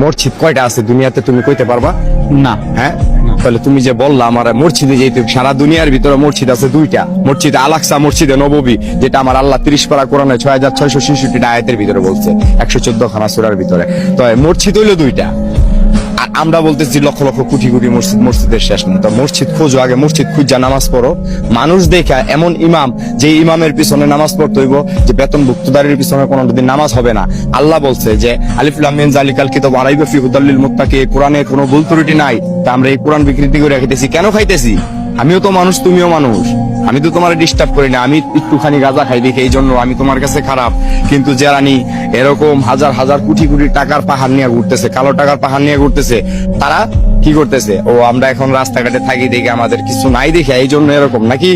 মসজিদ কয়টা আছে দুনিয়াতে তুমি কইতে পারবা? না। হ্যাঁ, তাহলে তুমি যে বললা আমার মসজিদে যেতে, সারা দুনিয়ার ভিতরে মসজিদ আছে দুইটা, মসজিদ আল-আকসা, মসজিদে নববী, যেটা আমার আল্লাহ 30 পারা কোরআনে 6666 আয়াতের ভিতরে বলছে, 114 খানা সূরার ভিতরে। তো মসজিদ হইলো দুইটা, আর আমরা বলতেছি লক্ষ লক্ষ কোটি কোটি মসজিদ, মসজিদের শেষ নেই। তো মসজিদ খোঁজো, আগে মসজিদ খুঁজা নামাজ পড়ো। মানুষ দেখা এমন ইমাম, যে ইমামের পিছনে নামাজ পড়তে হইব, যে বেতনভুক্তদারির পিছনে কোনোদিন নামাজ হবে না। আল্লাহ বলছে যে আলিফ লাম মিম যালিকাল কিতাব লা রাইবা ফীহি হুদাল লিল মুত্তাকিন, কোরআনে কোনো ভুল ত্রুটি নাই। তা আমরা এই কোরআন বিকৃতি করে খাইতেছি কেন? খাইতেছি, আমিও তো মানুষ, তুমিও মানুষ, আমি তো তোমার ডিস্টার্ব করি না। আমি একটুখানি গাঁজা খাই দেখি এই জন্য আমি তোমার কাছে খারাপ, কিন্তু যারা নি এরকম হাজার হাজার কোটি কোটি টাকার পাহাড় নিয়ে ঘুরতেছে, কালো টাকার পাহাড় নিয়ে ঘুরতেছে, তারা কি করতেছে? ও আমরা এখন রাস্তাঘাটে থাকি দেখে আমাদের কিছু নাই দেখে এই জন্য এরকম নাকি?